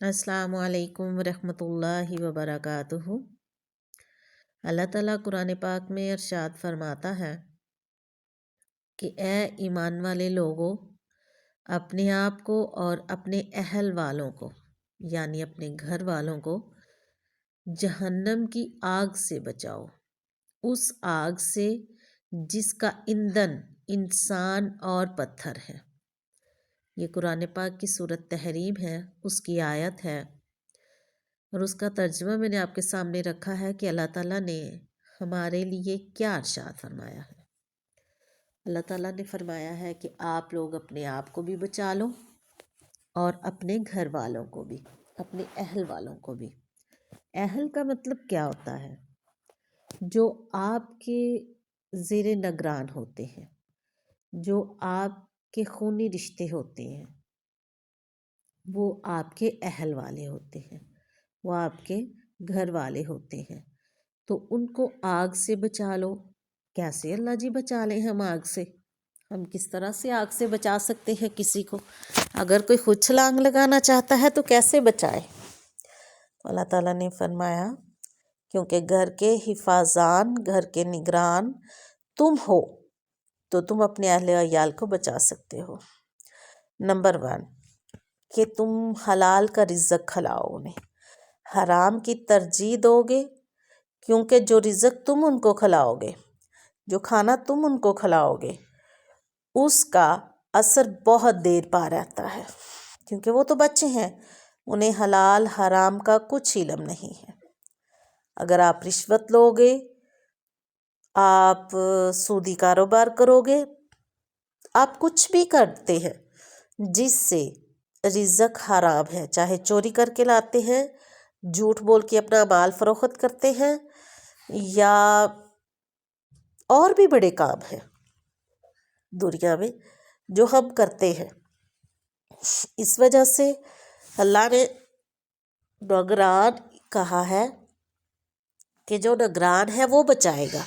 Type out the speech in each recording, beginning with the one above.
अस्सलाम वालेकुम वरहमतुल्लाहि वबरकातुहू। अल्लाह ताला कुरान पाक में इरशाद फरमाता है कि ए ईमान वाले लोगों, अपने आप को और अपने अहल वालों को यानी अपने घर वालों को जहन्नम की आग से बचाओ, उस आग से जिसका ईंधन इंसान और पत्थर है। ये कुरान पाक की सूरत तहरीम है, उसकी आयत है और उसका तर्जुमा मैंने आपके सामने रखा है कि अल्लाह ताला ने हमारे लिए क्या इरशाद फरमाया है। अल्लाह ताला ने फरमाया है कि आप लोग अपने आप को भी बचा लो और अपने घर वालों को भी, अपने अहल वालों को भी। अहल का मतलब क्या होता है? जो आपके ज़ेरे निगरान होते हैं, जो आपके खूनी रिश्ते होते हैं, वो आपके अहल वाले होते हैं, वो आपके घर वाले होते हैं। तो उनको आग से बचा लो। कैसे अल्लाह जी बचा लें हम आग से? हम किस तरह से आग से बचा सकते हैं किसी को? अगर कोई खुद छलांग लगाना चाहता है तो कैसे बचाए? तो अल्लाह ताला ने फरमाया, क्योंकि घर के हिफाजान, घर के निगरान तुम हो, तो तुम अपने अहले अयाल को बचा सकते हो। नंबर 1 कि तुम हलाल का रिज़्क खिलाओ उन्हें, हराम की तरजीह दोगे, क्योंकि जो रिज़्क तुम उनको खिलाओगे, जो खाना तुम उनको खिलाओगे, उसका असर बहुत देर पा रहता है, क्योंकि वो तो बच्चे हैं, उन्हें हलाल हराम का कुछ इल्म नहीं है। अगर आप रिश्वत लोगे, आप सूदी कारोबार करोगे, आप कुछ भी करते हैं जिससे रिज़्क हराम है, चाहे चोरी करके लाते हैं, झूठ बोल के अपना माल फरोख्त करते हैं, या और भी बड़े काम हैं दुनिया में जो हम करते हैं। इस वजह से अल्लाह ने निगरान कहा है कि जो निगरान है वो बचाएगा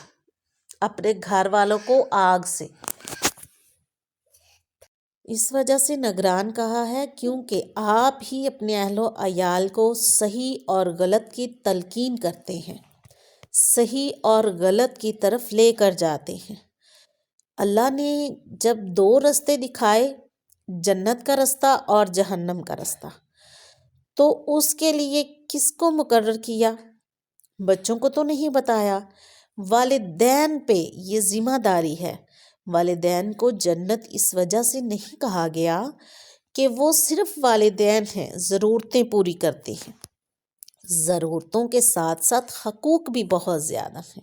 अपने घर वालों को आग से। इस वजह से निगरान कहा है क्योंकि आप ही अपने अहलो अयाल को सही और गलत की तलकीन करते हैं, सही और गलत की तरफ लेकर जाते हैं। अल्लाह ने जब 2 रास्ते दिखाए, जन्नत का रास्ता और जहन्नम का रास्ता, तो उसके लिए किसको मुकर्रर किया? बच्चों को तो नहीं बताया। वालिदैन पे ये ज़िम्मेदारी है। वालिदैन को जन्नत इस वजह से नहीं कहा गया कि वो सिर्फ वालिदैन हैं, ज़रूरतें पूरी करते हैं। ज़रूरतों के साथ साथ हकूक़ भी बहुत ज़्यादा हैं।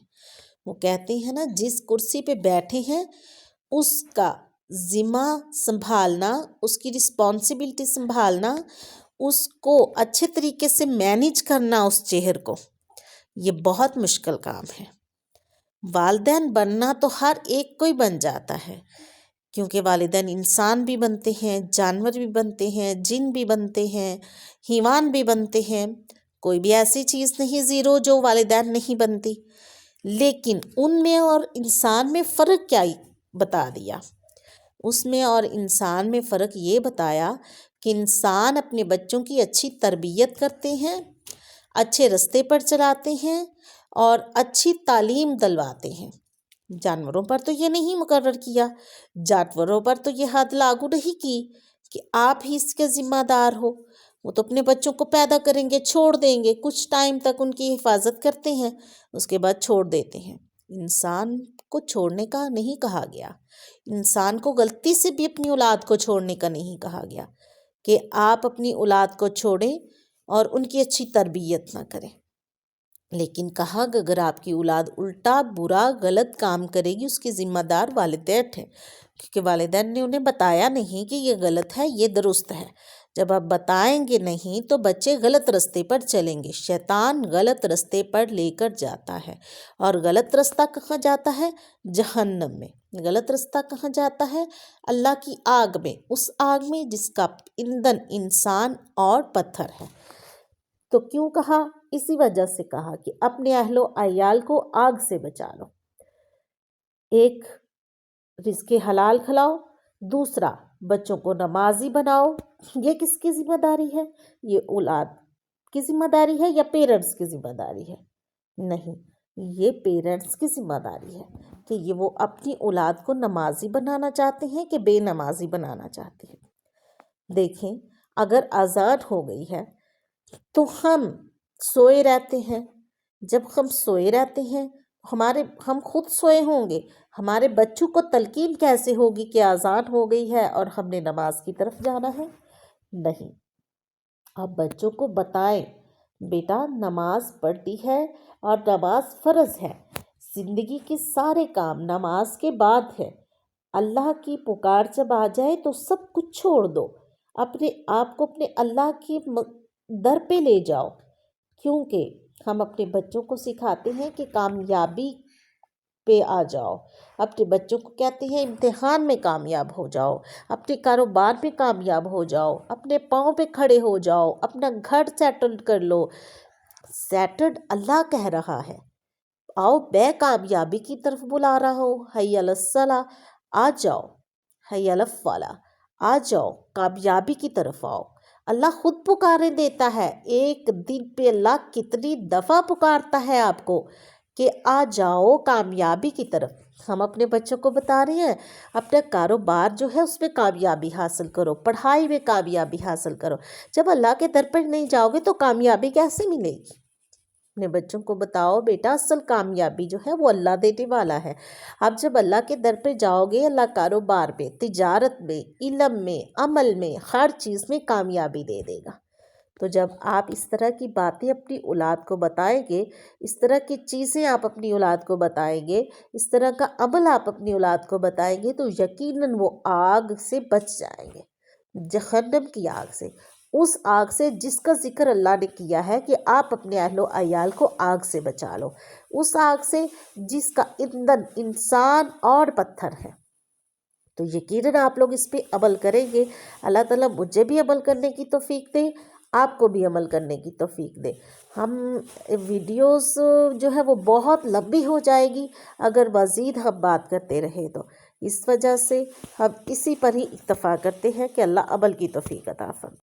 वो कहते हैं ना, जिस कुर्सी पे बैठे हैं उसका ज़िम्मा संभालना, उसकी रिस्पॉन्सिबिलिटी संभालना, उसको अच्छे तरीके से मैनेज करना उस चेहर को, ये बहुत मुश्किल काम है। वालिदैन बनना तो हर एक कोई बन जाता है, क्योंकि वालिदैन इंसान भी बनते हैं, जानवर भी बनते हैं, जिन भी बनते हैं, हिवान भी बनते हैं। कोई भी ऐसी चीज़ नहीं ज़ीरो जो वालिदैन नहीं बनती। लेकिन उनमें और इंसान में फ़र्क क्या बता दिया? उसमें और इंसान में फ़र्क ये बताया कि इंसान अपने बच्चों की अच्छी तरबियत करते हैं, अच्छे रास्ते पर चलाते हैं और अच्छी तालीम दिलवाते हैं। जानवरों पर तो ये नहीं मुकर्रर किया, जानवरों पर तो ये हद लागू नहीं की कि आप ही इसके ज़िम्मेदार हो। वो तो अपने बच्चों को पैदा करेंगे, छोड़ देंगे, कुछ टाइम तक उनकी हिफाजत करते हैं, उसके बाद छोड़ देते हैं। इंसान को छोड़ने का नहीं कहा गया, इंसान को गलती से भी अपनी औलाद को छोड़ने का नहीं कहा गया कि आप अपनी औलाद को छोड़ें और उनकी अच्छी तरबियत ना करें। लेकिन कहा कि अगर आपकी औलाद उल्टा बुरा गलत काम करेगी, उसकी ज़िम्मेदार वालिदैन है, क्योंकि वालिदैन ने उन्हें बताया नहीं कि ये गलत है, ये दुरुस्त है। जब आप बताएंगे नहीं तो बच्चे गलत रास्ते पर चलेंगे। शैतान गलत रास्ते पर लेकर जाता है, और गलत रास्ता कहाँ जाता है? जहन्नम में। गलत रास्ता कहाँ जाता है? अल्लाह की आग में, उस आग में जिसका ईंधन इंसान और पत्थर है। तो क्यों कहा? इसी वजह से कहा कि अपने अहलो अयाल को आग से बचा लो। एक, रिज़्क़ हलाल खिलाओ, दूसरा बच्चों को नमाजी बनाओ, یہ کس کی ذمہ داری ہے؟ یہ اولاد کی ذمہ داری ہے یا پیرنٹس کی ذمہ داری ہے؟ نہیں، یہ پیرنٹس کی ذمہ داری ہے کہ یہ وہ اپنی اولاد کو نمازی بنانا چاہتے ہیں کہ بے نمازی بنانا چاہتے ہیں۔ دیکھیں، اگر اذان ہو گئی ہے تو ہم سوئے رہتے ہیں۔ جب ہم سوئے رہتے ہیں ہم خود سوئے ہوں گے، ہمارے بچوں کو تلقین کیسے ہوگی کہ اذان ہو گئی ہے اور ہم نے نماز کی طرف جانا ہے؟ نہیں، آپ بچوں کو بتائیں بیٹا نماز پڑھتی ہے اور نماز فرض ہے، زندگی کے سارے کام نماز کے بعد ہے، اللہ کی پکار جب آ جائے تو سب کچھ چھوڑ دو، اپنے آپ کو اپنے اللہ کی در پہ لے جاؤ، کیونکہ ہم اپنے بچوں کو سکھاتے ہیں کہ کامیابی پہ آ جاؤ، اپنے بچوں کو کہتے ہیں امتحان میں کامیاب ہو جاؤ، اپنے کاروبار میں کامیاب ہو جاؤ، اپنے پاؤں پہ کھڑے ہو جاؤ، اپنا گھر سیٹل کر لو۔ سیٹلڈ اللہ کہہ رہا ہے، آؤ میں کامیابی کی طرف بلا رہا ہوں، حی علی الصلاح، آ جاؤ، حی علی الفلاح، آ جاؤ، کامیابی کی طرف آؤ۔ اللہ خود پکارے دیتا ہے، ایک دن پہ اللہ کتنی دفعہ پکارتا ہے آپ کو کہ آ جاؤ کامیابی کی طرف۔ ہم اپنے بچوں کو بتا رہے ہیں اپنا کاروبار جو ہے اس میں کامیابی حاصل کرو، پڑھائی میں کامیابی حاصل کرو۔ جب اللہ کے در پر نہیں جاؤ گے تو کامیابی کیسے ملے گی؟ اپنے بچوں کو بتاؤ بیٹا اصل کامیابی جو ہے وہ اللہ دینے والا ہے۔ اب جب اللہ کے در پہ جاؤ گے اللہ کاروبار میں، تجارت میں، علم میں، عمل میں، ہر چیز میں کامیابی دے دے گا۔ تو جب آپ اس طرح کی باتیں اپنی اولاد کو بتائیں گے، اس طرح کی چیزیں آپ اپنی اولاد کو بتائیں گے، اس طرح کا عمل آپ اپنی اولاد کو بتائیں گے تو یقیناً وہ آگ سے بچ جائیں گے، جہنم کی آگ سے، اس آگ سے جس کا ذکر اللہ نے کیا ہے کہ آپ اپنے اہل و عیال کو آگ سے بچا لو، اس آگ سے جس کا ایندھن انسان اور پتھر ہے۔ تو یقیناً آپ لوگ اس پہ عمل کریں گے۔ اللہ تعالیٰ مجھے بھی عمل کرنے کی توفیق دے، آپ کو بھی عمل کرنے کی توفیق دے۔ ہم ویڈیوز جو ہے وہ بہت لمبی ہو جائے گی اگر مزید ہم بات کرتے رہے تو، اس وجہ سے ہم اسی پر ہی اکتفا کرتے ہیں کہ اللہ عمل کی توفیق عطا فرمائے۔